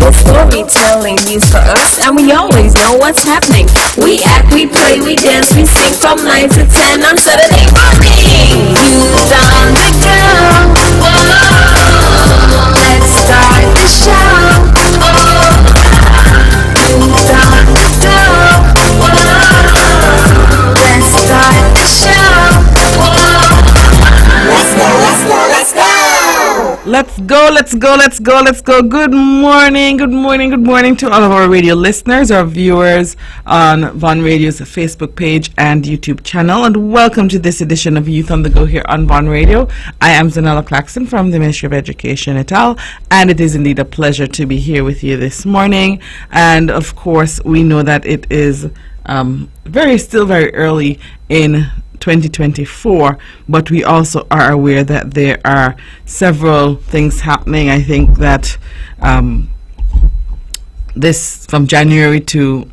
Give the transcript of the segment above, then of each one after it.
with storytelling means for us, and we always know what's happening. We act, we play, we dance, we sing from 9 to 10 on Saturday morning. Youth on the go. Whoa, let's start the show. Youth on the go. Whoa, let's start the show. Let's go. Good morning to all of our radio listeners, our viewers on Von Radio's Facebook page and YouTube channel, and welcome to this edition of Youth on the Go here on Von Radio. I am Zahnela Claxton from the Ministry of Education et al., and it is indeed a pleasure to be here with you this morning. And of course, we know that it is still very early in 2024, but we also are aware that there are several things happening. I think that this from January to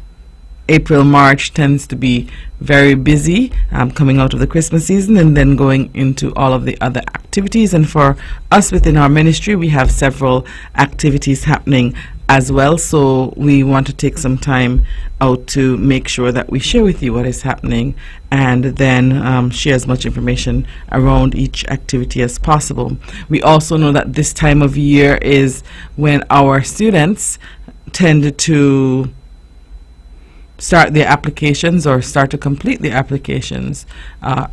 April, March tends to be very busy, coming out of the Christmas season and then going into all of the other activities. And for us within our ministry, we have several activities happening as well, so we want to take some time out to make sure that we share with you what is happening and then share as much information around each activity as possible. We also know that this time of year is when our students tend to start their applications or start to complete the applications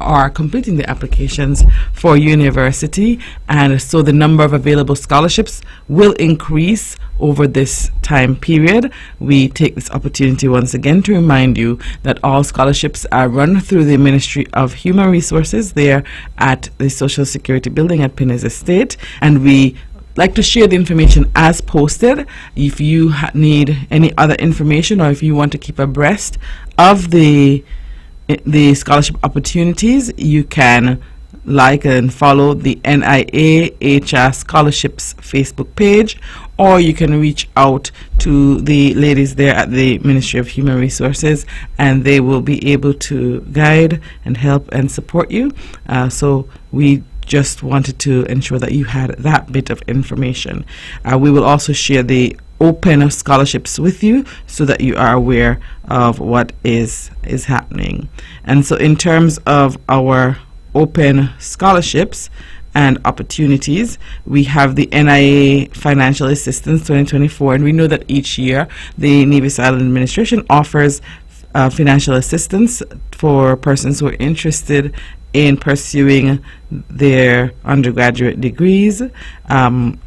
or completing the applications for university, and so the number of available scholarships will increase over this time period. We take this opportunity once again to remind you that all scholarships are run through the Ministry of Human Resources there at the Social Security Building at Pinnes Estate, and we like to share the information as posted. If you need any other information or if you want to keep abreast of the scholarship opportunities, you can like and follow the NIA HR Scholarships Facebook page, or you can reach out to the ladies there at the Ministry of Human Resources, and they will be able to guide and help and support you. So we just wanted to ensure that you had that bit of information. We will also share the open scholarships with you so that you are aware of what is happening. And so in terms of our open scholarships and opportunities, we have the NIA Financial Assistance 2024, and we know that each year the Nevis Island Administration offers financial assistance for persons who are interested in pursuing their undergraduate degrees. And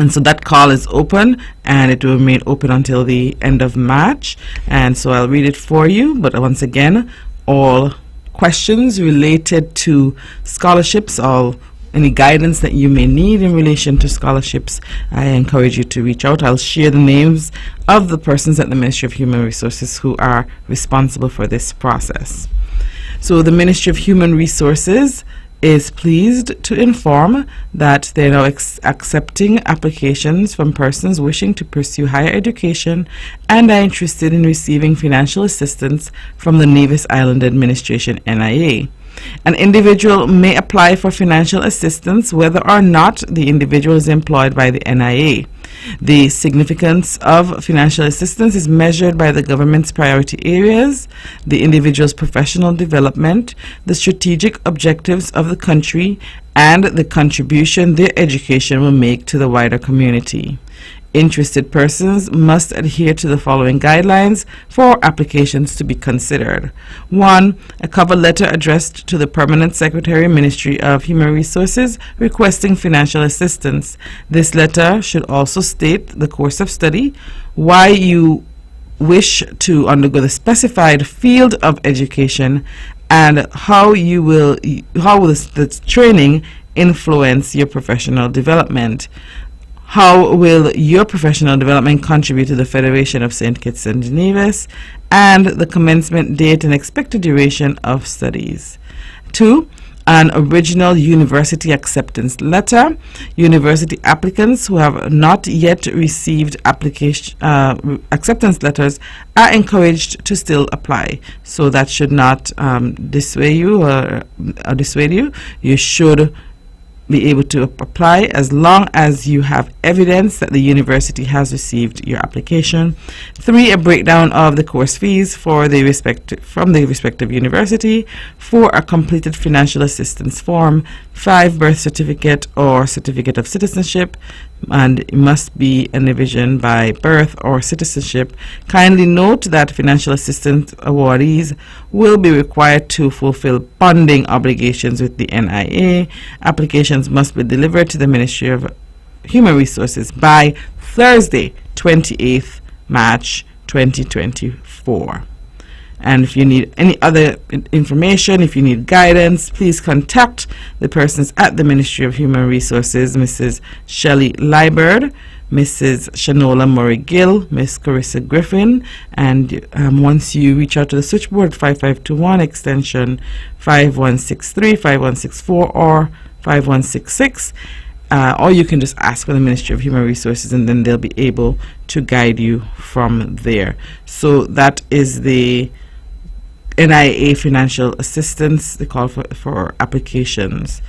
so that call is open, and it will remain open until the end of March. And so I'll read it for you, but once again, all questions related to scholarships, any guidance that you may need in relation to scholarships, I encourage you to reach out. I'll share the names of the persons at the Ministry of Human Resources who are responsible for this process. So the Ministry of Human Resources is pleased to inform that they're now accepting applications from persons wishing to pursue higher education and are interested in receiving financial assistance from the Nevis Island Administration, NIA. An individual may apply for financial assistance whether or not the individual is employed by the NIA. The significance of financial assistance is measured by the government's priority areas, the individual's professional development, the strategic objectives of the country, and the contribution their education will make to the wider community. Interested persons must adhere to the following guidelines for applications to be considered. 1. A cover letter addressed to the Permanent Secretary, Ministry of Human Resources, requesting financial assistance. This letter should also state the course of study, why you wish to undergo the specified field of education, and how will the training influence your professional development. How will your professional development contribute to the Federation of St. Kitts and Nevis, and the commencement date and expected duration of studies. 2. An original university acceptance letter. University applicants who have not yet received acceptance letters are encouraged to still apply. So that should not dissuade you or dissuade you. You should be able to apply as long as you have evidence that the university has received your application. 3, a breakdown of the course fees from the respective university. 4, a completed financial assistance form. 5, birth certificate or certificate of citizenship, and it must be a division by birth or citizenship. Kindly note that financial assistance awardees will be required to fulfill bonding obligations with the NIA. Applications must be delivered to the Ministry of Human Resources by Thursday, 28th March 2024. And if you need any other information, if you need guidance, please contact the persons at the Ministry of Human Resources, Mrs. Shelley Liebert, Mrs. Shanola Murray-Gill, Miss Carissa Griffin, and once you reach out to the switchboard 5521 extension 5163, 5164, or 5166, or you can just ask for the Ministry of Human Resources, and then they'll be able to guide you from there. So that is the NIA financial assistance, the call for applications.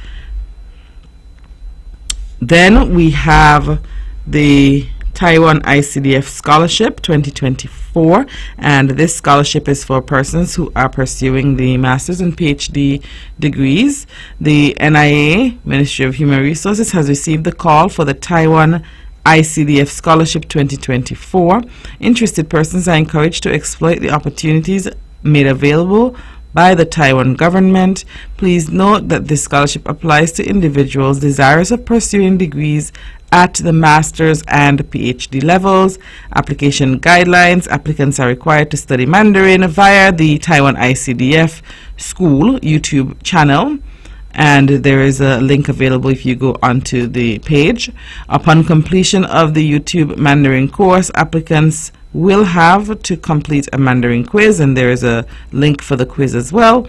Then we have the Taiwan ICDF Scholarship 2024, and this scholarship is for persons who are pursuing the master's and PhD degrees. The NIA, Ministry of Human Resources, has received the call for the Taiwan ICDF Scholarship 2024. Interested persons are encouraged to exploit the opportunities made available by the Taiwan government. Please note that this scholarship applies to individuals desirous of pursuing degrees at the master's and PhD levels. Application guidelines: applicants are required to study Mandarin via the Taiwan ICDF School YouTube channel, and there is a link available if you go onto the page. Upon completion of the YouTube Mandarin course, applicants will have to complete a Mandarin quiz, and there is a link for the quiz as well.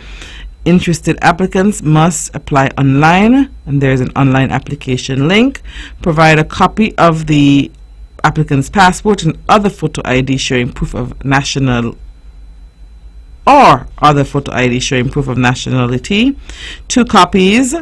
Interested applicants must apply online, and there's an online application link. Provide a copy of the applicant's passport and other photo ID showing proof of national or other photo ID showing proof of nationality. 2 copies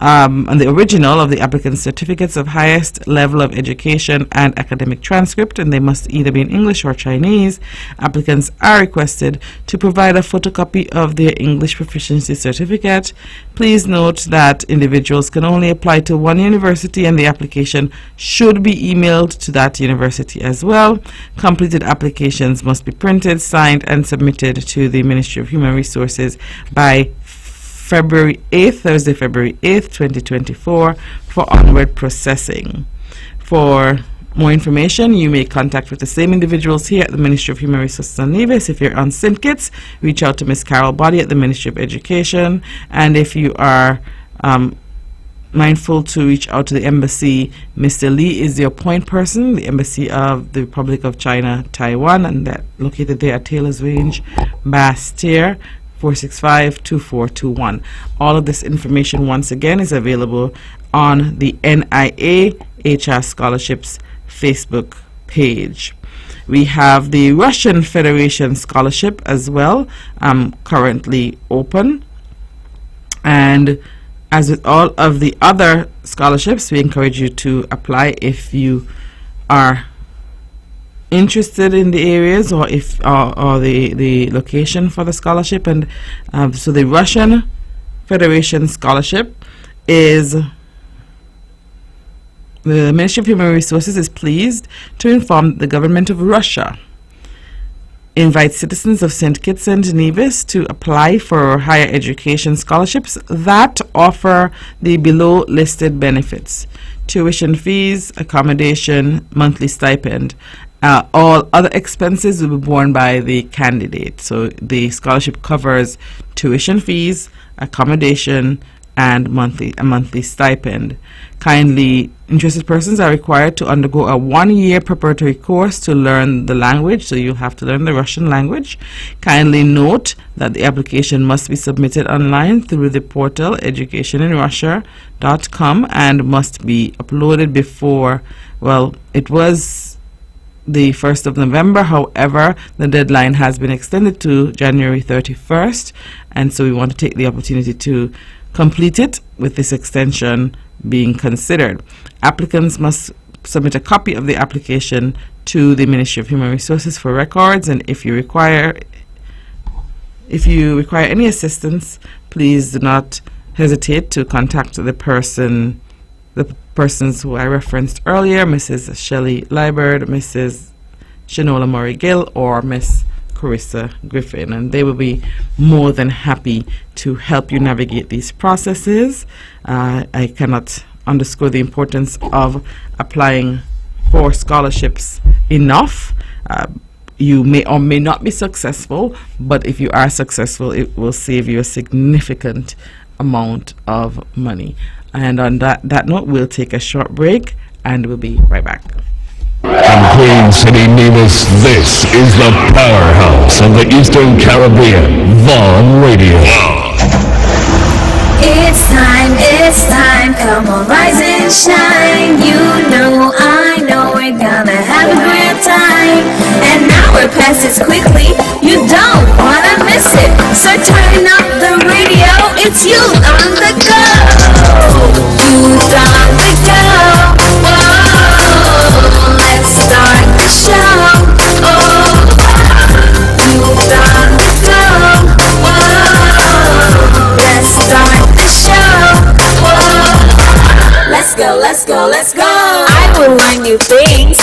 and the original of the applicant's certificates of highest level of education and academic transcript, and they must either be in English or Chinese. Applicants are requested to provide a photocopy of their English proficiency certificate. Please note that individuals can only apply to one university, and the application should be emailed to that university as well. Completed applications must be printed, signed, and submitted to the Ministry of Human Resources by February 8th, Thursday, February 8th, 2024, for onward processing. For more information, you may contact with the same individuals here at the Ministry of Human Resources on Nevis. If you're on St. Kitts, reach out to Ms. Carol Body at the Ministry of Education. And if you are mindful to reach out to the embassy, Mr. Lee is your point person, the Embassy of the Republic of China, Taiwan, and that located there at Taylor's Range, Basse-Terre, 465-2421. All of this information, once again, is available on the NIA HR Scholarships Facebook page. We have the Russian Federation Scholarship as well, currently open. And as with all of the other scholarships, we encourage you to apply if you are interested in the areas or if or the location for the scholarship. And so the Russian Federation Scholarship is, the Ministry of Human Resources is pleased to inform the government of Russia invites citizens of St. Kitts and Nevis to apply for higher education scholarships that offer the below listed benefits: tuition fees, accommodation, monthly stipend. All other expenses will be borne by the candidate. So the scholarship covers tuition fees, accommodation, and a monthly stipend. Kindly interested persons are required to undergo a 1-year preparatory course to learn the language, so you'll have to learn the Russian language. Kindly note that the application must be submitted online through the portal educationinrussia.com and must be uploaded before, well, it was the 1st of November. However, the deadline has been extended to January 31st, and so we want to take the opportunity to complete it with this extension being considered. Applicants must submit a copy of the application to the Ministry of Human Resources for records, and if you require any assistance, please do not hesitate to contact the persons who I referenced earlier, Mrs. Shelley Liebert, Mrs. Shanola Murray-Gill, or Miss Carissa Griffin, and they will be more than happy to help you navigate these processes. I cannot underscore the importance of applying for scholarships enough. You may or may not be successful, but if you are successful, it will save you a significant amount of money. And on that note, we'll take a short break, and we'll be right back. From Queen City, Nevis, this is the powerhouse of the Eastern Caribbean, Vaughn Radio. It's time, come on, rise and shine. You know, I know, we're gonna have a great time. And now we're past it quickly, you don't wanna miss it. So turn up the radio, it's you on the go. You on the go. Whoa, let's start the show. Oh, you on the go. Whoa, let's start the show. Let's go. I will learn new things.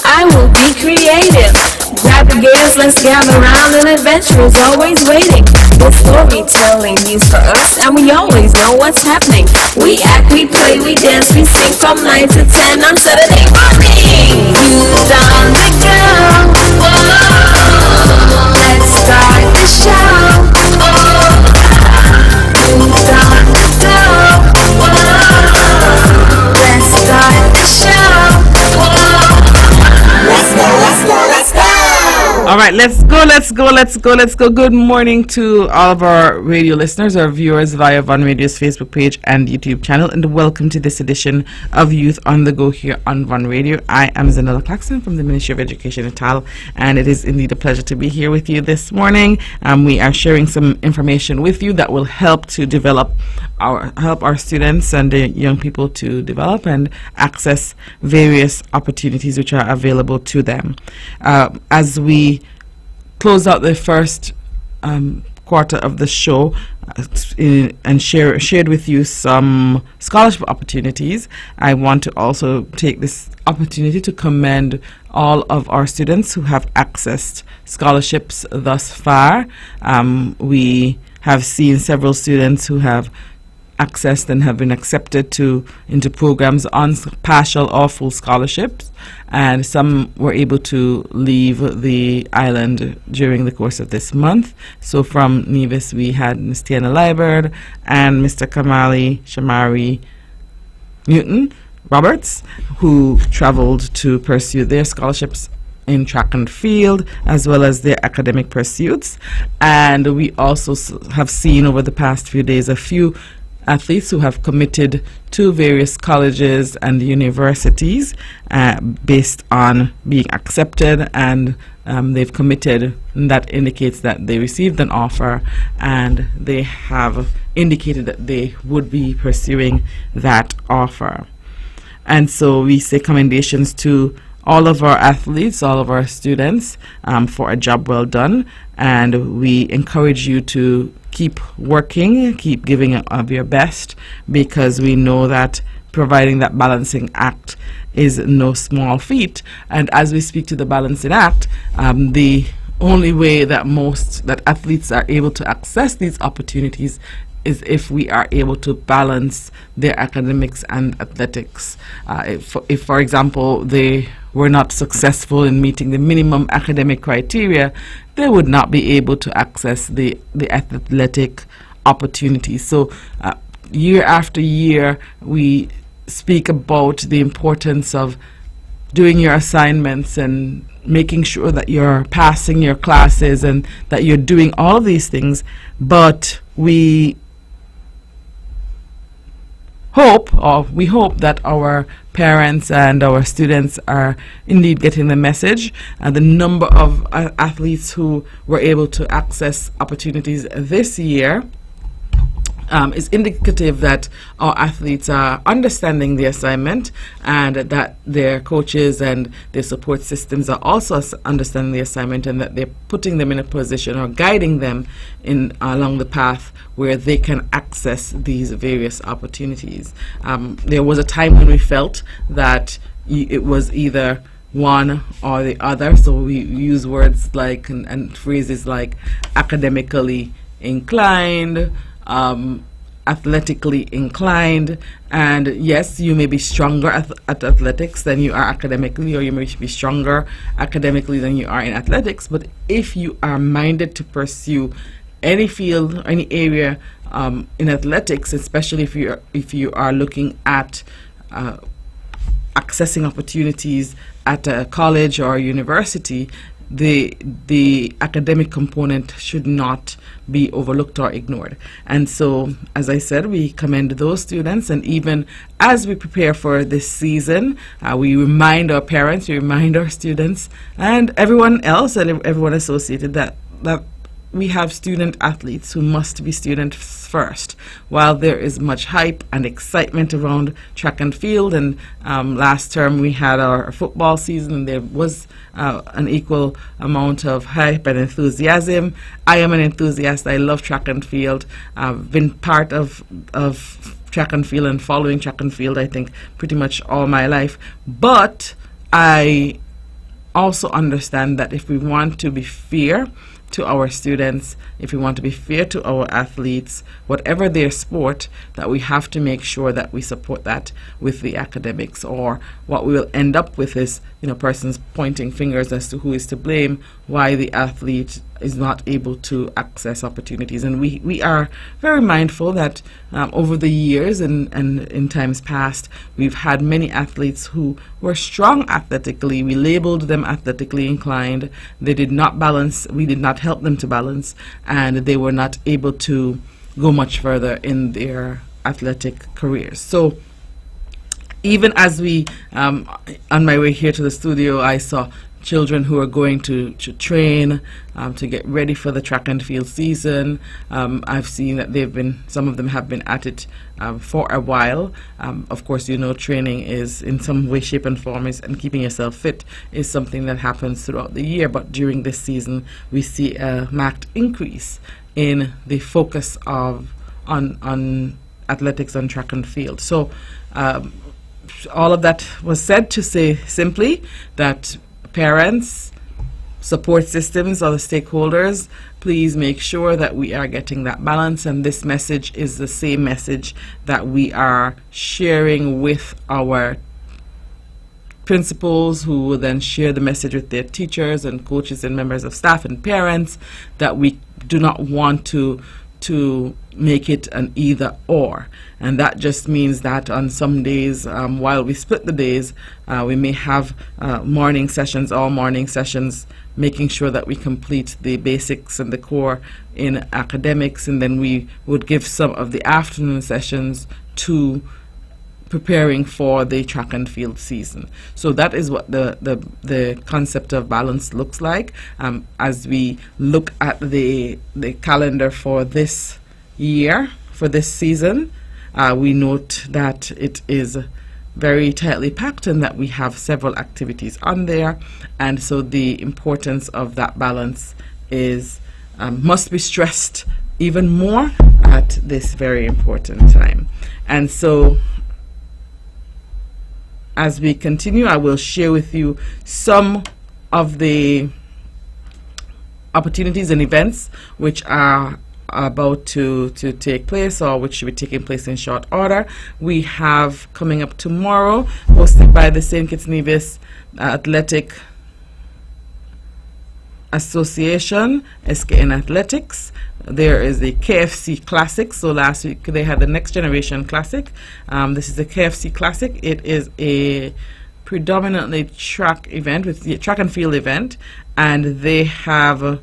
I will be creative. Grab the gators, let's gather around, and adventure is always waiting. The storytelling news for us, and we always know what's happening. We act, we play, we dance, we sing from 9 to 10 on Saturday morning. Youth on the go. Whoa, let's start the show. Oh, youth on the go. Whoa, let's start the show. Whoa, let's go. All right, let's go. Good morning to all of our radio listeners, our viewers via Vaughn Radio's Facebook page and YouTube channel, and welcome to this edition of Youth on the Go here on Vaughn Radio. I am Zahnela Claxton from the Ministry of Education at TAL, and it is indeed a pleasure to be here with you this morning. We are sharing some information with you that will help our students and the young people to develop and access various opportunities which are available to them. As we close out the first quarter of the show and shared with you some scholarship opportunities, I want to also take this opportunity to commend all of our students who have accessed scholarships thus far. We have seen several students who have accessed and have been accepted into programs on partial or full scholarships, and some were able to leave the island during the course of this month. So from Nevis, we had Ms. Tiana Liebert and Mr. Kamali Shamari Newton Roberts, who traveled to pursue their scholarships in track and field, as well as their academic pursuits. And we also have seen over the past few days a few athletes who have committed to various colleges and universities based on being accepted, and they've committed, and that indicates that they received an offer and they have indicated that they would be pursuing that offer. And so we say commendations to all of our athletes, all of our students for a job well done, and we encourage you to keep working, keep giving of your best, because we know that providing that balancing act is no small feat. And as we speak to the balancing act, the only way that athletes are able to access these opportunities is if we are able to balance their academics and athletics. If, for example, they were not successful in meeting the minimum academic criteria, they would not be able to access the athletic opportunities. So year after year, we speak about the importance of doing your assignments and making sure that you're passing your classes and that you're doing all of these things, but we hope that our parents and our students are indeed getting the message. The number of athletes who were able to access opportunities this year is indicative that our athletes are understanding the assignment and that their coaches and their support systems are also understanding the assignment, and that they're putting them in a position or guiding them in along the path where they can access these various opportunities. There was a time when we felt that it was either one or the other, so we use words like and phrases like academically inclined, athletically inclined, and yes, you may be stronger at athletics than you are academically, or you may be stronger academically than you are in athletics, but if you are minded to pursue any field, any area in athletics, especially if you are looking at accessing opportunities at a college or a university, the academic component should not be overlooked or ignored. And so, as I said, we commend those students, and even as we prepare for this season, we remind our parents, we remind our students, and everyone else and everyone associated that we have student athletes who must be students first. While there is much hype and excitement around track and field, and last term we had our football season, and there was an equal amount of hype and enthusiasm. I am an enthusiast. I love track and field. I've been part of track and field and following track and field, I think, pretty much all my life. But I also understand that if we want to be fair to our students, if we want to be fair to our athletes, whatever their sport, that we have to make sure that we support that with the academics, or what we will end up with is, persons pointing fingers as to who is to blame, why the athlete is not able to access opportunities. And we are very mindful that over the years and in times past, we've had many athletes who were strong athletically. We labeled them athletically inclined. They did not balance. We did not help them to balance, and they were not able to go much further in their athletic careers. So even as on my way here to the studio, I saw children who are going to train to get ready for the track and field season. I've seen that some of them have been at it for a while. Of course, training is in some way, shape, and form, and keeping yourself fit is something that happens throughout the year. But during this season, we see a marked increase in the focus on athletics and track and field. So all of that was said to say simply that parents, support systems, other stakeholders, please make sure that we are getting that balance. And this message is the same message that we are sharing with our principals, who will then share the message with their teachers and coaches and members of staff and parents, that we do not want to make it an either or. And that just means that on some days, while we split the days, we may have morning sessions, all morning sessions, making sure that we complete the basics and the core in academics, and then we would give some of the afternoon sessions to preparing for the track and field season. So that is what the concept of balance looks like. As we look at the calendar for this year, for this season, we note that it is very tightly packed and that we have several activities on there, and so the importance of that balance is must be stressed even more at this very important time. And so as we continue, I will share with you some of the opportunities and events which are about to take place, or which should be taking place in short order. We have coming up tomorrow, hosted by the St. Kitts Nevis Athletic Association, SKN Athletics. There is the KFC Classic. So last week they had the Next Generation Classic. This is the KFC Classic. It is a predominantly track event, with the track and field event, and they have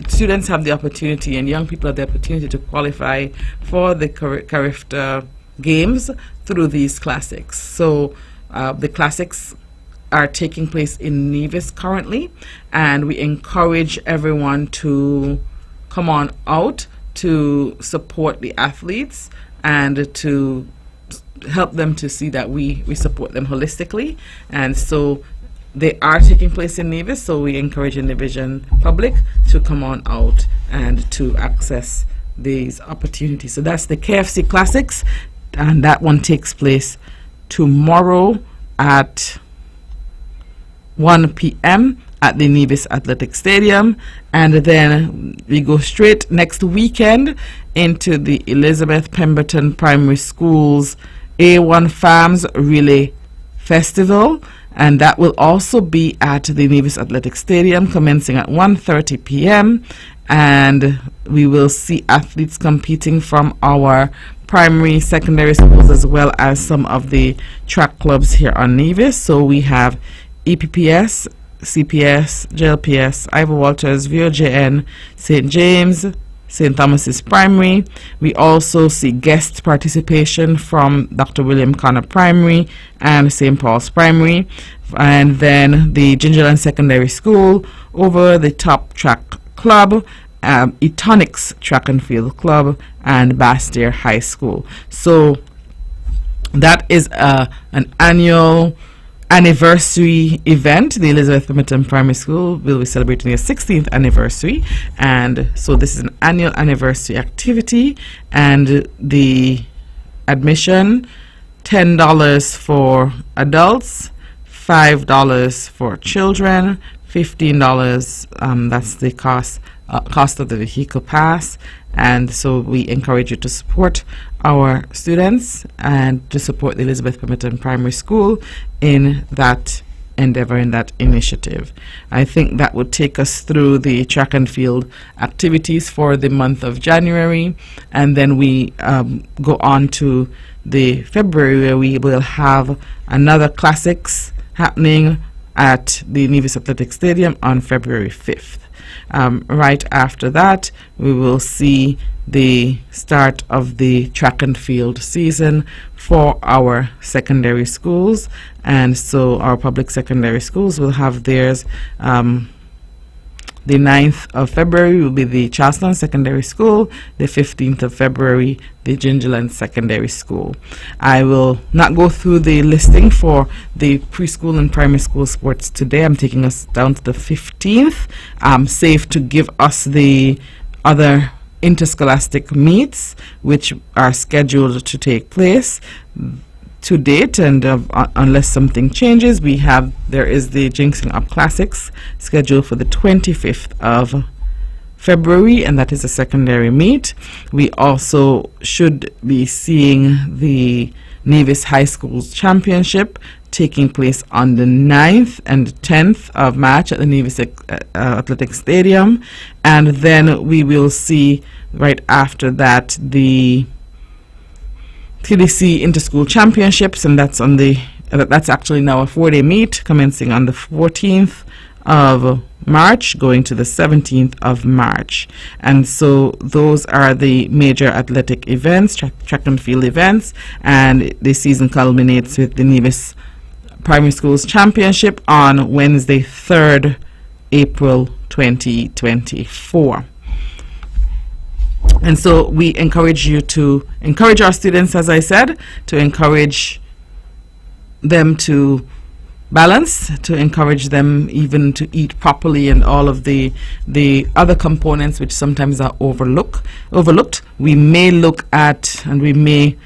students have the opportunity, and young people have the opportunity to qualify for the Carifta Games through these classics. So the classics are taking place in Nevis currently, and we encourage everyone to come on out to support the athletes and to help them to see that we support them holistically. And so they are taking place in Nevis, so we encourage the Division public to come on out and to access these opportunities. So that's the KFC Classics, and that one takes place tomorrow at 1 p.m. at the Nevis Athletic Stadium, and then we go straight next weekend into the Elizabeth Pemberton Primary School's A1 Farms Relay Festival, and that will also be at the Nevis Athletic Stadium commencing at 1:30 p.m. and we will see athletes competing from our primary, secondary schools, as well as some of the track clubs here on Nevis. So we have EPPS, CPS, JLPS, Ivor Walters, VOJN, St. James, St. Thomas's Primary. We also see guest participation from Dr. William Connor Primary and St. Paul's Primary. And then the Gingerland Secondary School, Over the Top Track Club, Etonics Track and Field Club, and Bastyr High School. So that is an annual anniversary event. The Elizabeth Pemberton Primary School will be celebrating their 16th anniversary, and so this is an annual anniversary activity, and the admission $10 for adults, $5 for children, $15 that's the cost of the vehicle pass. And so we encourage you to support our students and to support the Elizabeth Pemberton Primary School in that endeavor, in that initiative. I think that would take us through the track and field activities for the month of January, and then we go on to the February, where we will have another classics happening at the Nevis Athletic Stadium on February 5th. Right after that, we will see the start of the track and field season for our secondary schools, and so our public secondary schools will have theirs. The 9th of February will be the Charleston Secondary School, the 15th of February the Gingerland Secondary School. I will not go through the listing for the preschool and primary school sports today. I'm taking us down to the 15th, save to give us the other interscholastic meets which are scheduled to take place to date, and unless something changes, there is the Jinxing Up Classics scheduled for the 25th of February, and that is a secondary meet. We also should be seeing the Nevis High Schools Championship taking place on the 9th and 10th of March at the Nevis Athletic Stadium, and then we will see right after that the TDC Interschool Championships, and that's on that's actually now a 4-day meet commencing on the 14th of March going to the 17th of March. And so those are the major athletic events, track and field events, and the season culminates with the Nevis Primary Schools Championship on Wednesday, 3rd April 2024. And so we encourage you to encourage our students, as I said, to encourage them to balance, to encourage them even to eat properly, and all of the other components which sometimes are overlooked. We may look at, and we may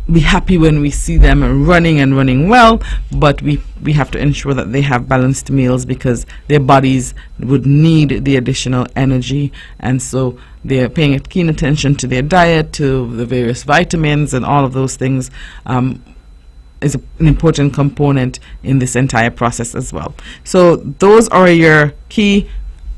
be happy when we see them running well, but we have to ensure that they have balanced meals, because their bodies would need the additional energy, and so they're paying keen attention to their diet, to the various vitamins, and all of those things is an important component in this entire process as well. So those are your key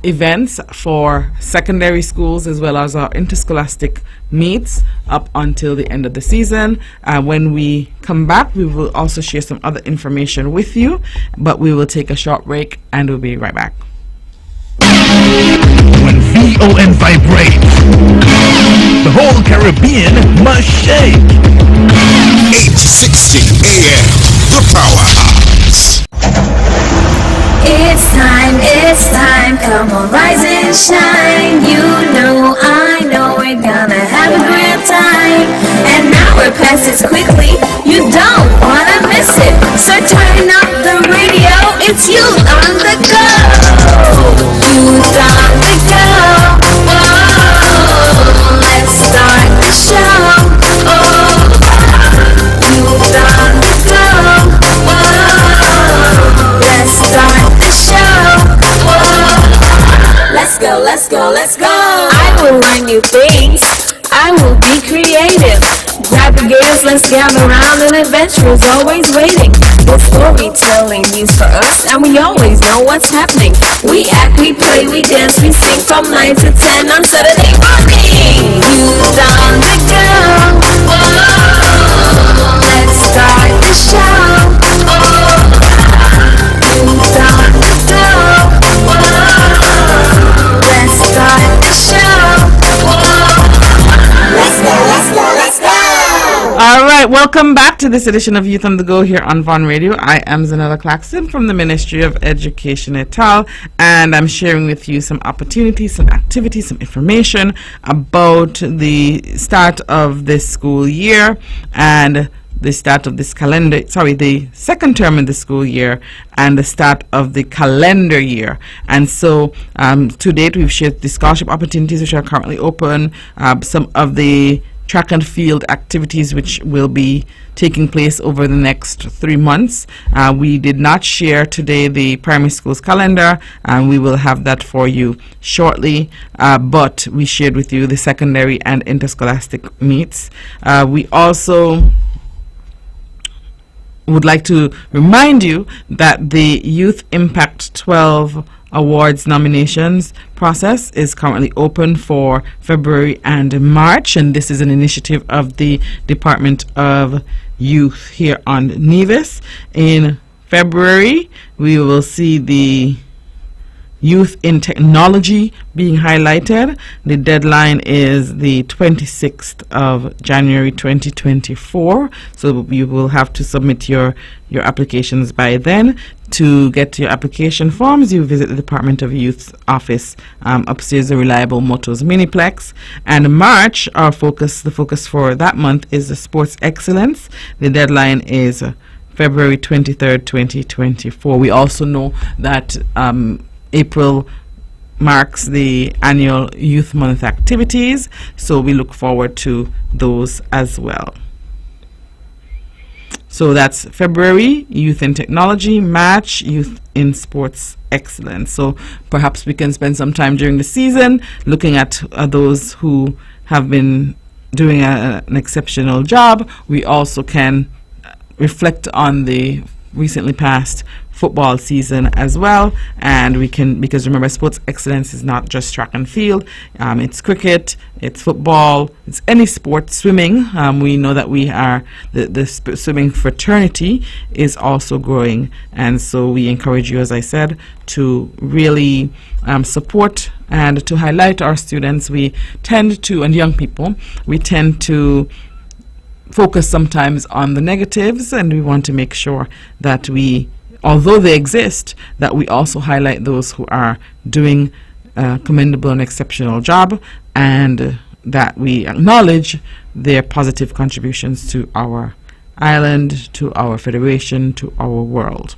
events for secondary schools, as well as our interscholastic meets up until the end of the season. When we come back, we will also share some other information with you, but we will take a short break and we'll be right back. When VON vibrates, the whole Caribbean must shake. 860 AM, the powerhouse. It's time. It's time, come on, rise and shine. You know, I know we're gonna have a great time. An hour passes quickly, you don't wanna miss it. So turn up the radio, it's youth on the go. Youth on the go. Whoa, let's start the show. Oh, youth on the go. Whoa, let's start the show. Whoa, let's go, let's go, let's go. I will learn new things. I will be creative. Grab your gears, let's gather round. An adventure is always waiting. The storytelling news for us, and we always know what's happening. We act, we play, we dance, we sing from 9 to 10 on Saturday morning. Youth on the go. Whoa, let's start the show. Oh, youth on the go. Whoa, let's start the show. Whoa, let's go, let's go, let's go. All right, welcome back to this edition of Youth on the Go here on Vaughan Radio. I am Zahnela Claxton from the Ministry of Education et al., and I'm sharing with you some opportunities, some activities, some information about the start of this school year and the start of this the second term in the school year and the start of the calendar year. And so to date, we've shared the scholarship opportunities which are currently open, some of the track and field activities which will be taking place over the next 3 months. We did not share today the primary school's calendar, and we will have that for you shortly, but we shared with you the secondary and interscholastic meets. We also would like to remind you that the Youth Impact 12 Awards nominations process is currently open for February and March, and this is an initiative of the Department of Youth here on Nevis. In February, we will see the Youth in Technology being highlighted. The deadline is the 26th of January 2024, so you will have to submit your applications by then. To get your application forms, you visit the Department of Youth's office upstairs the Reliable Motors Miniplex. And March, the focus for that month is the Sports Excellence. The deadline is February 23rd, 2024. We also know that April marks the annual Youth Month activities, so we look forward to those as well. So that's February, Youth in Technology, March, Youth in Sports Excellence. So perhaps we can spend some time during the season looking at those who have been doing an exceptional job. We also can reflect on the recently passed football season as well, and we can, because remember, sports excellence is not just track and field, it's cricket, it's football, it's any sport. Swimming, we know that we are the swimming fraternity is also growing, and so we encourage you, as I said, to really support and to highlight our students. We tend to, and young people, we tend to focus sometimes on the negatives, and we want to make sure that we, although they exist, that we also highlight those who are doing a commendable and exceptional job, and that we acknowledge their positive contributions to our island, to our federation, to our world.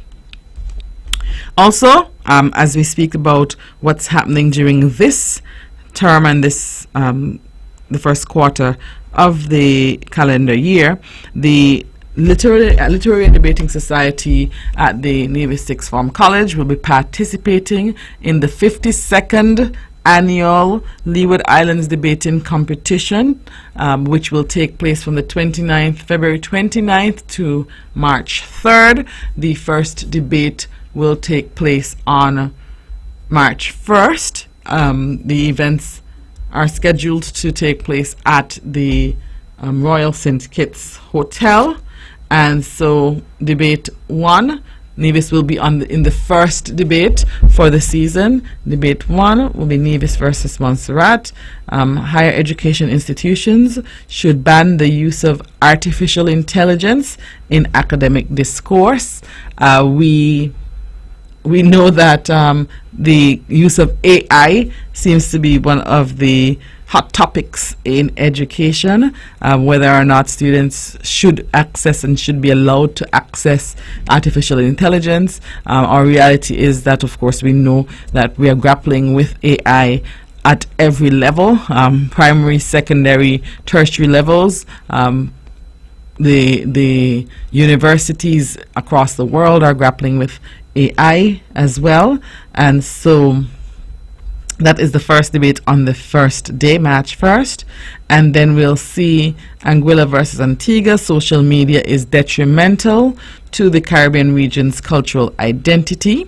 Also, as we speak about what's happening during this term and this the first quarter of the calendar year, the Literary and Debating Society at the Nevis Sixth Form College will be participating in the 52nd annual Leeward Islands Debating Competition, which will take place from the February 29th to March 3rd. The first debate will take place on March 1st. The events are scheduled to take place at the Royal St. Kitts Hotel, and so debate 1, Nevis will be in the first debate for the season. Debate 1 will be Nevis versus Montserrat. Higher education institutions should ban the use of artificial intelligence in academic discourse. We we know that the use of AI seems to be one of the hot topics in education, whether or not students should access and should be allowed to access artificial intelligence. Our reality is that, of course, we know that we are grappling with AI at every level, primary, secondary, tertiary levels. The universities across the world are grappling with AI as well, and so that is the first debate on the first day, March 1st, and then we'll see Anguilla versus Antigua. Social media is detrimental to the Caribbean region's cultural identity.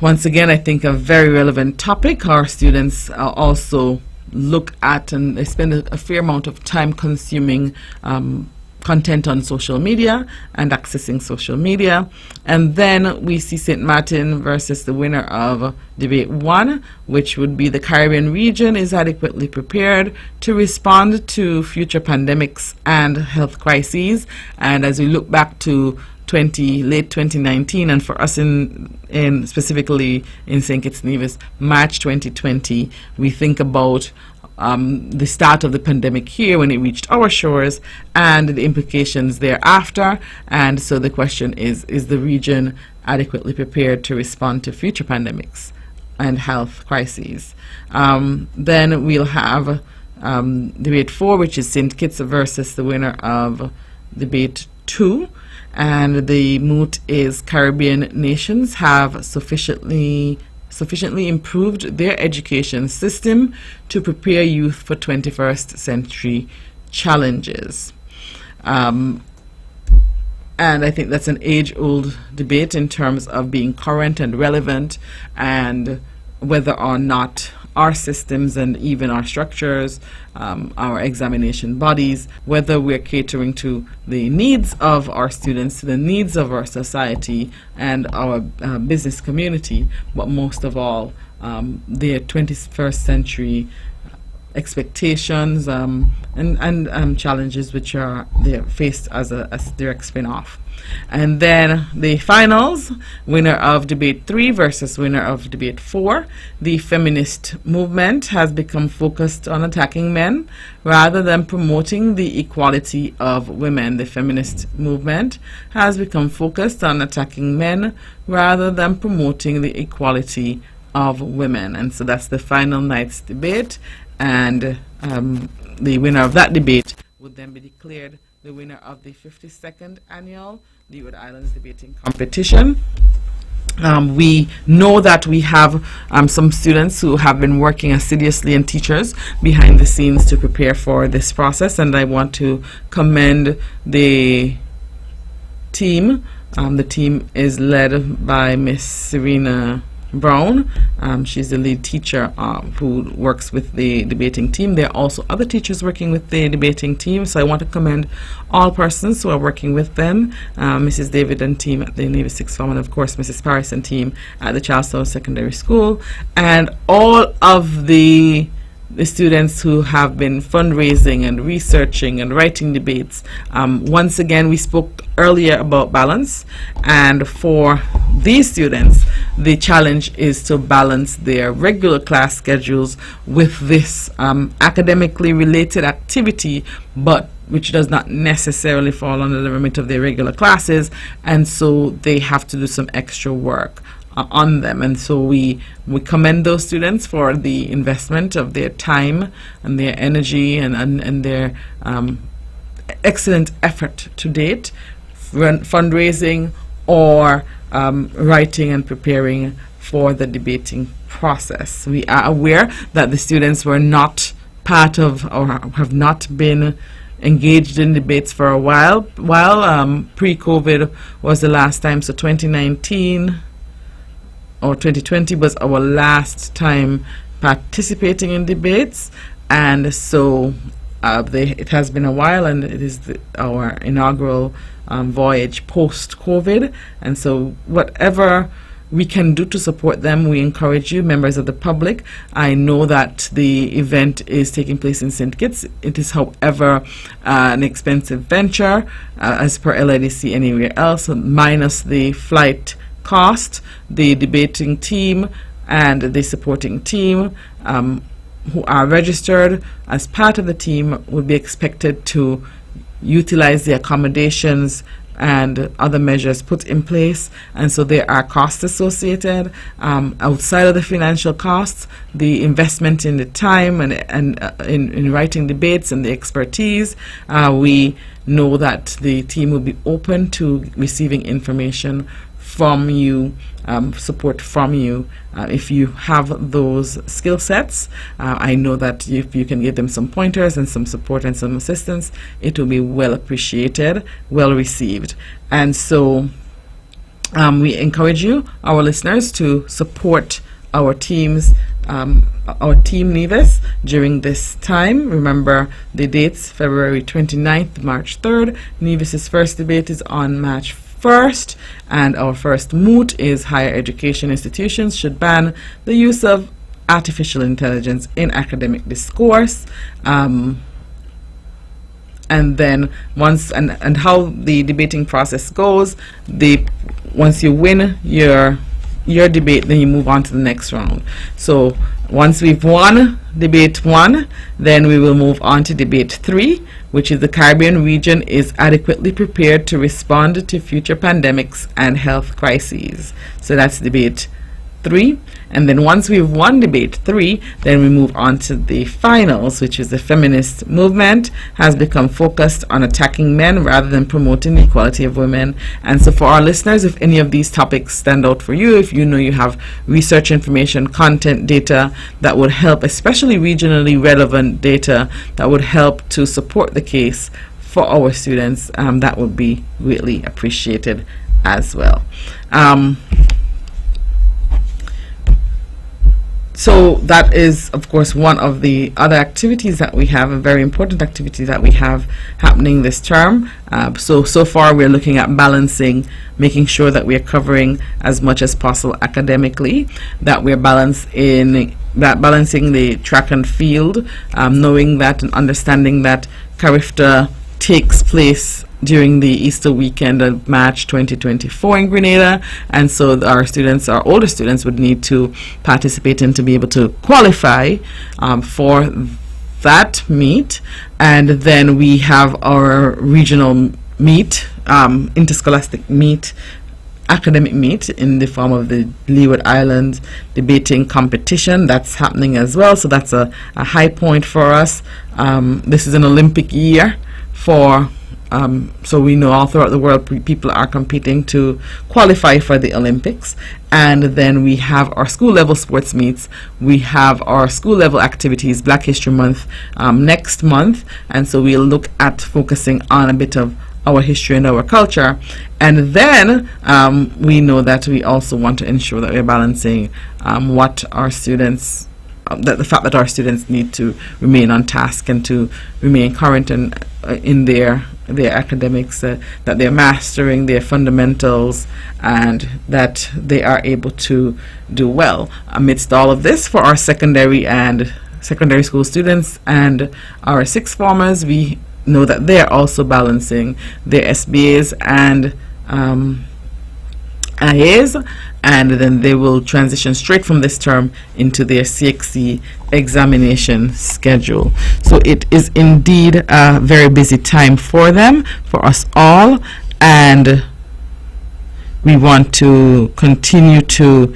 Once again, I think a very relevant topic. Our students also look at and they spend a fair amount of time consuming content on social media and accessing social media. And then we see St. Martin versus the winner of debate 1, which would be the Caribbean region is adequately prepared to respond to future pandemics and health crises. And as we look back to late 2019, and for us in specifically in St. Kitts and Nevis, March 2020, we think about the start of the pandemic here when it reached our shores and the implications thereafter. And so the question is the region adequately prepared to respond to future pandemics and health crises? Then we'll have debate 4, which is St. Kitts versus the winner of debate 2. And the moot is Caribbean nations have sufficiently improved their education system to prepare youth for 21st century challenges. And I think that's an age-old debate in terms of being current and relevant, and whether or not our systems and even our structures, our examination bodies, whether we're catering to the needs of our students, to the needs of our society and our business community, but most of all, their 21st century expectations and challenges which are they're faced as a direct spin-off. And then the finals, winner of debate 3 versus winner of debate 4. The feminist movement has become focused on attacking men rather than promoting the equality of women. The feminist movement has become focused on attacking men rather than promoting the equality of women. And so that's the final night's debate, and the winner of that debate would then be declared the winner of the 52nd annual Leeward Islands Debating Competition. We know that we have some students who have been working assiduously, and teachers behind the scenes to prepare for this process, and I want to commend the team. The team is led by Miss Serena Brown. She's the lead teacher who works with the debating team. There are also other teachers working with the debating team, so I want to commend all persons who are working with them, Mrs. David and team at the Navy Sixth Form, and of course Mrs. Paris and team at the Charlestown Secondary School, and all of the students who have been fundraising and researching and writing debates. Once again, we spoke earlier about balance, and for these students, the challenge is to balance their regular class schedules with this academically related activity, but which does not necessarily fall under the remit of their regular classes, and so they have to do some extra work on them. And so we commend those students for the investment of their time and their energy and their excellent effort to date, fundraising or writing and preparing for the debating process. We are aware that the students were not part of or have not been engaged in debates for a while. Pre-COVID was the last time, so 2019 or 2020 was our last time participating in debates, and so it has been a while, and it is our inaugural voyage post-COVID, and so whatever we can do to support them, we encourage you, members of the public. I know that the event is taking place in St. Kitts. It is, however, an expensive venture, as per LIDC anywhere else, minus the flight cost, the debating team and the supporting team who are registered as part of the team would be expected to utilize the accommodations and other measures put in place, and so there are costs associated. Outside of the financial costs, the investment in the time and in writing debates and the expertise, we know that the team will be open to receiving information from you, support from you. If you have those skill sets, I know that if you can give them some pointers and some support and some assistance, it will be well appreciated, well received. And so we encourage you, our listeners, to support our teams, our team Nevis during this time. Remember the dates: February 29th, March 3rd. Nevis's first debate is on March 1st, and our first moot is higher education institutions should ban the use of artificial intelligence in academic discourse. And then once and how the debating process goes, once you win your debate, then you move on to the next round. So once we've won debate 1, then we will move on to debate 3, which is the Caribbean region is adequately prepared to respond to future pandemics and health crises. So that's debate 3. And then once we've won debate 3, then we move on to the finals, which is the feminist movement has become focused on attacking men rather than promoting the equality of women. And so for our listeners, if any of these topics stand out for you, if you know you have research information, content, data that would help, especially regionally relevant data that would help to support the case for our students, that would be greatly appreciated as well. So that is, of course, one of the other activities that we have, a very important activity that we have happening this term. So far we're looking at balancing, making sure that we're covering as much as possible academically, that we're balancing the track and field, knowing that and understanding that CARIFTA takes place during the Easter weekend of March 2024 in Grenada, and so our older students would need to participate and to be able to qualify for that meet. And then we have our regional meet, interscholastic meet, academic meet in the form of the Leeward Islands debating competition that's happening as well. So that's a high point for us. This is an Olympic year for so we know all throughout the world people are competing to qualify for the Olympics. And then we have our school level sports meets, we have our school level activities, Black History Month next month, and so we'll look at focusing on a bit of our history and our culture. And then we know that we also want to ensure that we're balancing what our students, the fact that our students need to remain on task and to remain current and in their academics, that they're mastering their fundamentals and that they are able to do well amidst all of this. For our secondary school students and our sixth formers, we know that they're also balancing their SBAs and IAs, and then they will transition straight from this term into their CXC examination schedule. So it is indeed a very busy time for them, for us all, and we want to continue to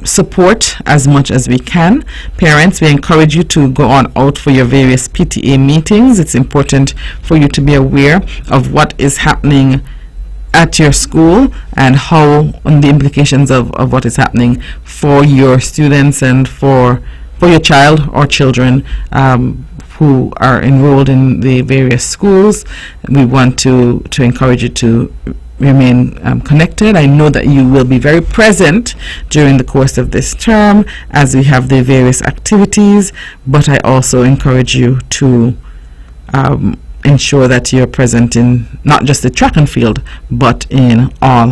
support as much as we can. Parents, we encourage you to go on out for your various PTA meetings. It's important for you to be aware of what is happening at your school and the implications of what is happening for your students and for your child or children who are enrolled in the various schools. We want to encourage you to remain connected. I know that you will be very present during the course of this term as we have the various activities, but I also encourage you to ensure that you're present in not just the track and field, but on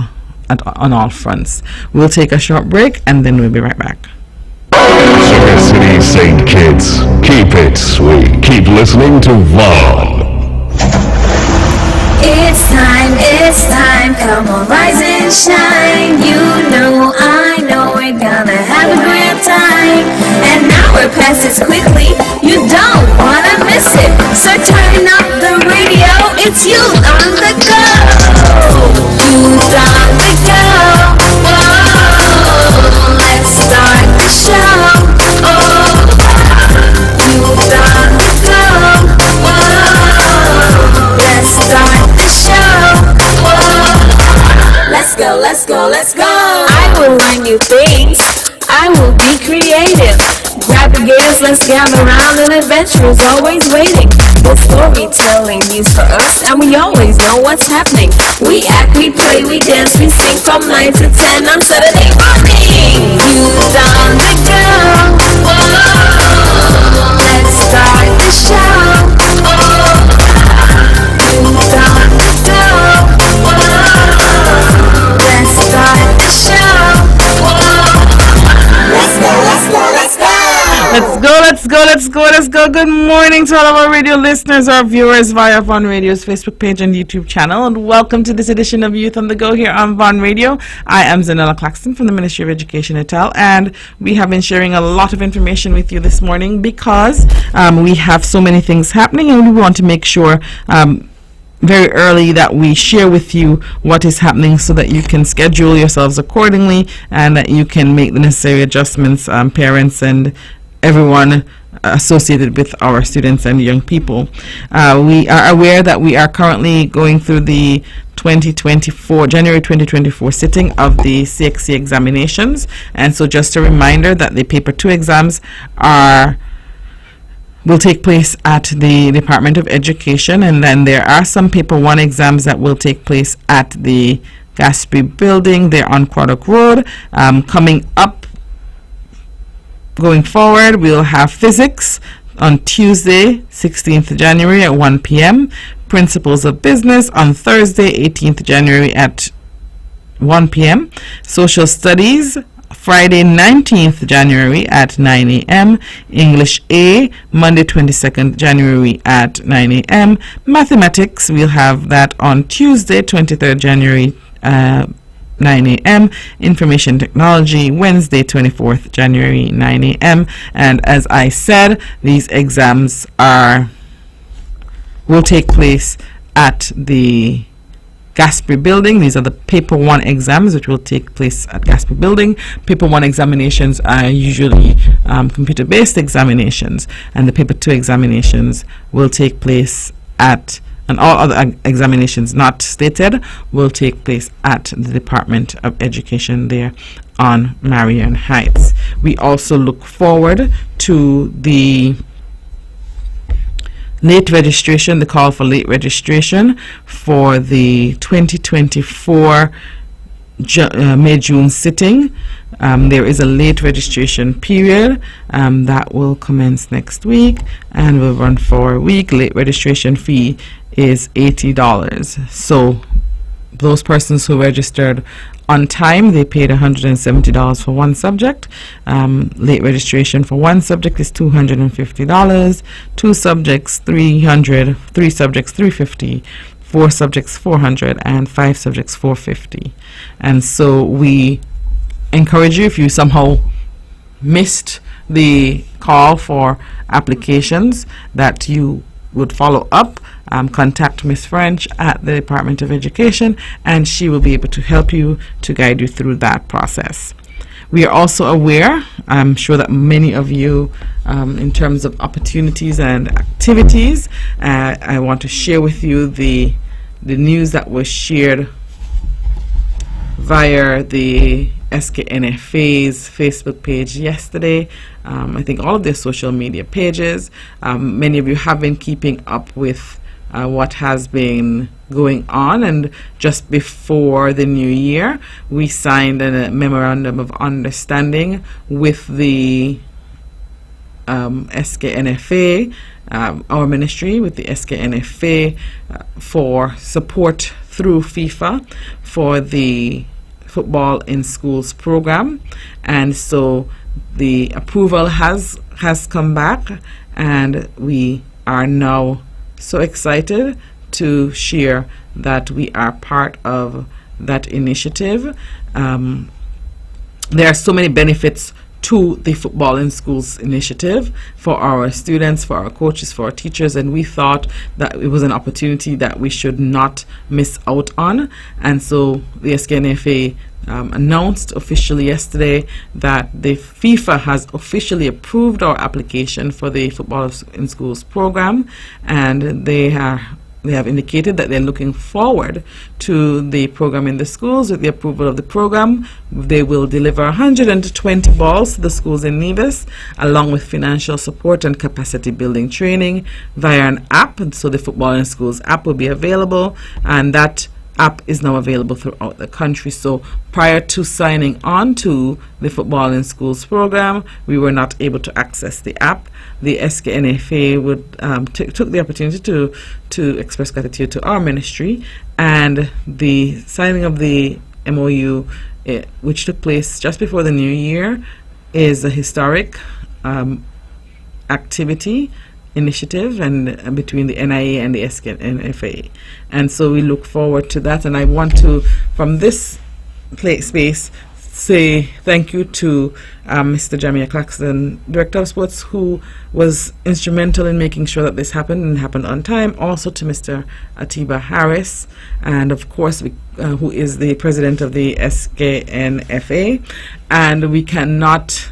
all fronts. We'll take a short break and then we'll be right back. Sugar City St. Kitts, keep it sweet. Keep listening to Vaughn. It's time, come on, rise and shine. You know, I know, we're gonna have a great time. An hour passes quickly, you don't wanna miss it. So turn up the radio, it's you on the go. Youth on the go. Whoa, let's start the show. Oh, youth on the go. Whoa, let's start the show. Whoa, let's go. I will learn new things. I will be creative. Grab the gears, let's gather around, and adventure is always waiting. The storytelling news for us, and we always know what's happening. We act, we play, we dance, we sing from 9 to 10 on Saturday morning. Youth on the go. Whoa, let's start the show. Oh, youth on the go. Whoa, let's start the show. Whoa, Let's go. Good morning to all of our radio listeners, our viewers via Von Radio's Facebook page and YouTube channel, and welcome to this edition of Youth on the Go here on Von Radio. I am Zahnela Claxton from the Ministry of Education Etel, and we have been sharing a lot of information with you this morning because we have so many things happening, and we want to make sure very early that we share with you what is happening so that you can schedule yourselves accordingly and that you can make the necessary adjustments, parents and everyone associated with our students and young people. We are aware that we are currently going through the January 2024 sitting of the CXC examinations, and so just a reminder that the paper 2 exams will take place at the Department of Education, and then there are some paper 1 exams that will take place at the Gaspee building there on Craddock Road. Coming up going forward, we'll have physics on Tuesday 16th January at 1 p.m. Principles of Business on Thursday 18th January at 1 p.m. Social Studies Friday 19th January at 9 a.m. English A Monday 22nd January at 9 a.m. Mathematics, we'll have that on Tuesday 23rd January 9 a.m. Information Technology Wednesday 24th January 9 a.m. And as I said, these exams will take place at the Gaspee building. These are the paper 1 exams which will take place at Gaspee building. Paper 1 examinations are usually computer based examinations, and the paper 2 examinations will take place and all other examinations not stated will take place at the Department of Education there on Marion Heights. We also look forward to the late registration, the call for late registration for the 2024 May-June sitting. There is a late registration period that will commence next week and will run for a week. Late registration fee is $80. So those persons who registered on time, they paid $170 for one subject. Late registration for one subject is $250. 2 subjects $300, 3 subjects $350, 4 subjects $400, and 5 subjects $450. And so we encourage you, if you somehow missed the call for applications, that you would follow up. Contact Miss French at the Department of Education, and she will be able to help you, to guide you through that process. We are also aware, I'm sure that many of you, in terms of opportunities and activities, I want to share with you the news that was shared via the SKNFA's Facebook page yesterday. I think all of their social media pages. Many of you have been keeping up with what has been going on, and just before the new year we signed a memorandum of understanding with the SKNFA, our ministry, with the SKNFA for support through FIFA for the Football in Schools program. And so the approval has come back, and we are now so excited to share that we are part of that initiative. There are so many benefits to the Football in Schools initiative for our students, for our coaches, for our teachers, and we thought that it was an opportunity that we should not miss out on. And so the SKNFA announced officially yesterday that the FIFA has officially approved our application for the Football in Schools program, and they have indicated that they're looking forward to the program in the schools. With the approval of the program, they will deliver 120 balls to the schools in Nevis, along with financial support and capacity building training via an app. And so the Football in Schools app will be available, and that app is now available throughout the country. So prior to signing on to the Football in Schools program, we were not able to access the app. The SKNFA took the opportunity to express gratitude to our ministry, and the signing of the MOU, which took place just before the new year, is a historic activity initiative and between the NIA and the SKNFA, and so we look forward to that. And I want to, from this space, say thank you to Mr. Zahnela Claxton, Director of Sports, who was instrumental in making sure that this happened and happened on time. Also to Mr. Atiba Harris, and of course who is the president of the SKNFA. And we cannot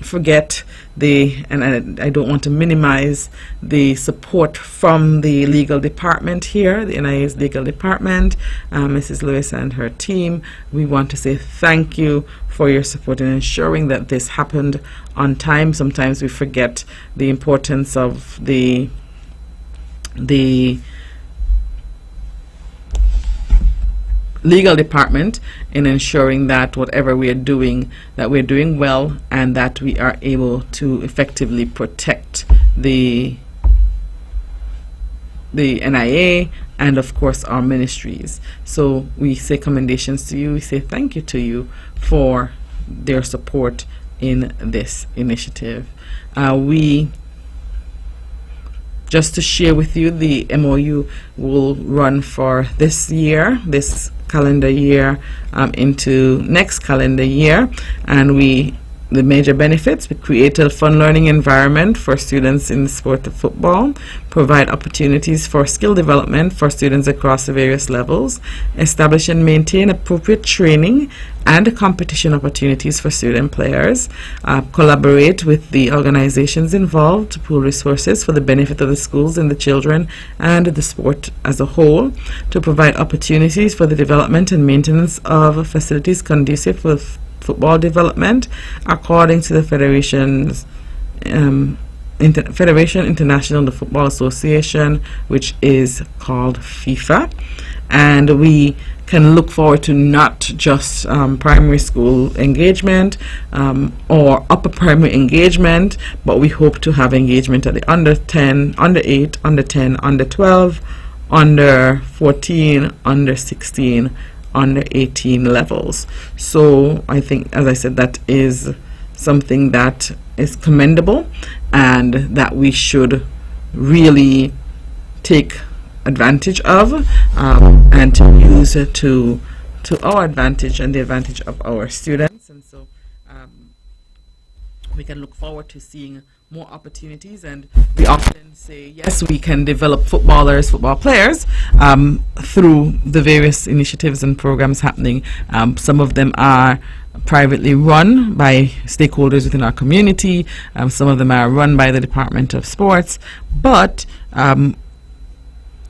forget and I don't want to minimize the support from the legal department here, the NIA's legal department, Mrs. Lewis and her team. We want to say thank you for your support in ensuring that this happened on time. Sometimes we forget the importance of the legal department in ensuring that whatever we are doing, that we're doing well, and that we are able to effectively protect the NIA and of course our ministries. So we say commendations to you, we say thank you to you for their support in this initiative. Just to share with you, the MOU will run for this year, this calendar year, into next calendar year, and the major benefits: we create a fun learning environment for students in the sport of football, provide opportunities for skill development for students across the various levels, establish and maintain appropriate training and competition opportunities for student players, collaborate with the organizations involved to pool resources for the benefit of the schools and the children and the sport as a whole, to provide opportunities for the development and maintenance of facilities conducive with football development according to the Federation International of Football Association, which is called FIFA. And we can look forward to not just primary school engagement or upper primary engagement, but we hope to have engagement at the under 10, under 8, under 10, under 12, under 14, under 16, under 18 levels. So I think, as I said, that is something that is commendable and that we should really take advantage of and to use it to our advantage and the advantage of our students. And so we can look forward to seeing more opportunities, and we often say yes, we can develop football players through the various initiatives and programs happening. Some of them are privately run by stakeholders within our community, some of them are run by the Department of Sports, but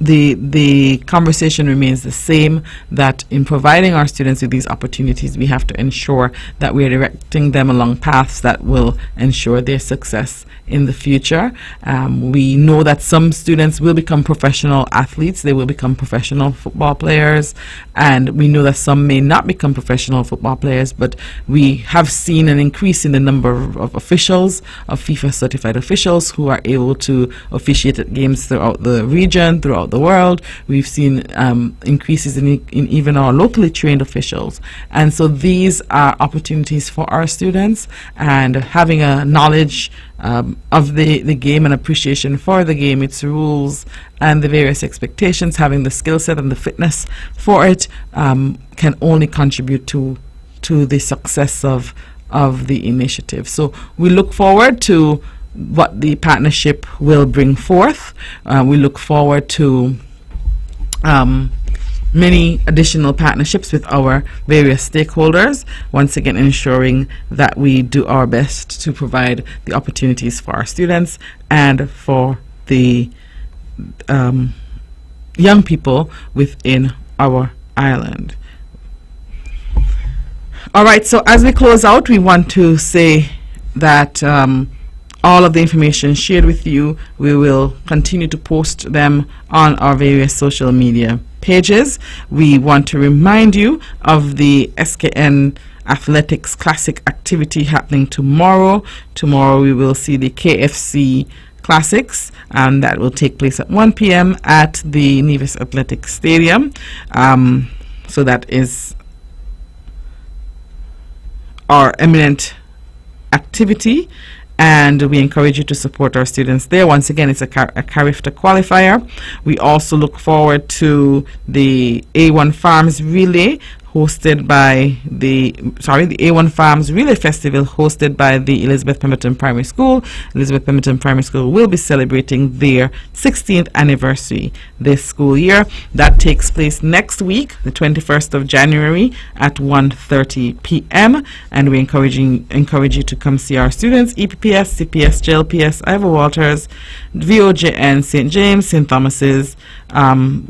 the conversation remains the same, that in providing our students with these opportunities, we have to ensure that we are directing them along paths that will ensure their success in the future. We know that some students will become professional athletes, they will become professional football players, and we know that some may not become professional football players, but we have seen an increase in the number of officials, of FIFA certified officials, who are able to officiate at games throughout the region, throughout throughout the world. We've seen increases in even our locally trained officials. And so these are opportunities for our students, and having a knowledge of the game and appreciation for the game, its rules, and the various expectations, having the skill set and the fitness for it can only contribute to the success of the initiative. So we look forward to what the partnership will bring forth. We look forward to many additional partnerships with our various stakeholders, once again ensuring that we do our best to provide the opportunities for our students and for the young people within our island. All right, so as we close out, we want to say that all of the information shared with you, we will continue to post them on our various social media pages. We want to remind you of the SKN Athletics Classic activity happening tomorrow. Tomorrow we will see the KFC Classics, and that will take place at 1 p.m. at the Nevis Athletic Stadium. So that is our eminent activity, and we encourage you to support our students there. Once again, it's a CARIFTA qualifier. We also look forward to the A1 Farms Relay hosted by the A1 Farms Relay Festival hosted by the Elizabeth Pemberton Primary School. Elizabeth Pemberton Primary School will be celebrating their 16th anniversary this school year. That takes place next week, the 21st of January at 1:30 p.m. and we encourage you to come see our students, EPPS, CPS, JLPS, Ivor Walters, VOJN, St. James, St. Thomas's,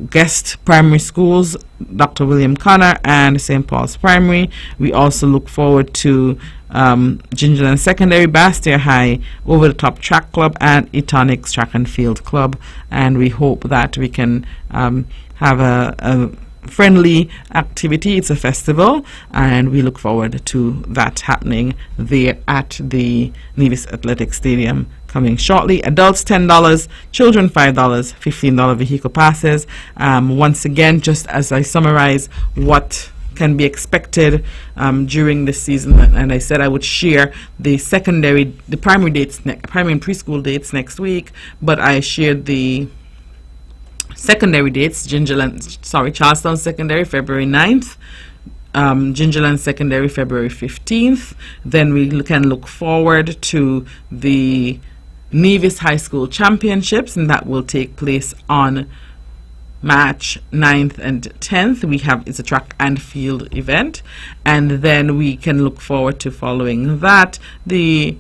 guest primary schools, Dr. William Connor and St. Paul's Primary. We also look forward to Gingerland Secondary, Bastyr High, Over the Top Track Club, and Etonics Track and Field Club. And we hope that we can have a friendly activity. It's a festival, and we look forward to that happening there at the Nevis Athletic Stadium coming shortly. Adults $10, children $5, $15 vehicle passes. Once again, just as I summarize what can be expected during this season, and I said I would share the primary dates, primary and preschool dates next week, but I shared the secondary dates. Charlestown Secondary, February 9th. Gingerland Secondary, February 15th. Then we can look forward to the Nevis High School Championships, and that will take place on March 9th and 10th. It's a track and field event, and then we can look forward to, following that, the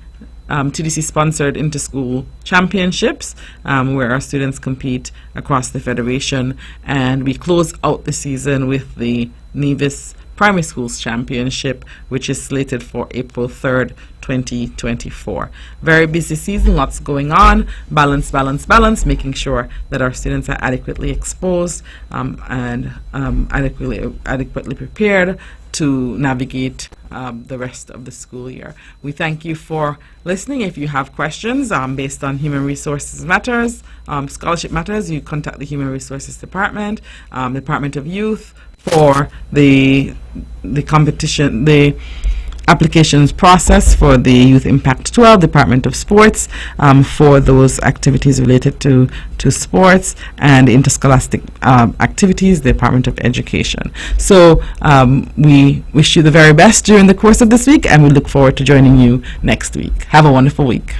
TDC sponsored inter-school championships, where our students compete across the federation, and we close out the season with the Nevis Primary Schools Championship, which is slated for April 3rd, 2024. Very busy season, lots going on. Balance, making sure that our students are adequately exposed and adequately prepared to navigate the rest of the school year. We thank you for listening. If you have questions based on Human Resources Matters, Scholarship Matters, you contact the Human Resources Department, Department of Youth, for the competition, the applications process for the Youth Impact 12, Department of Sports, for those activities related to sports, and interscholastic activities, Department of Education. So we wish you the very best during the course of this week, and we look forward to joining you next week. Have a wonderful week.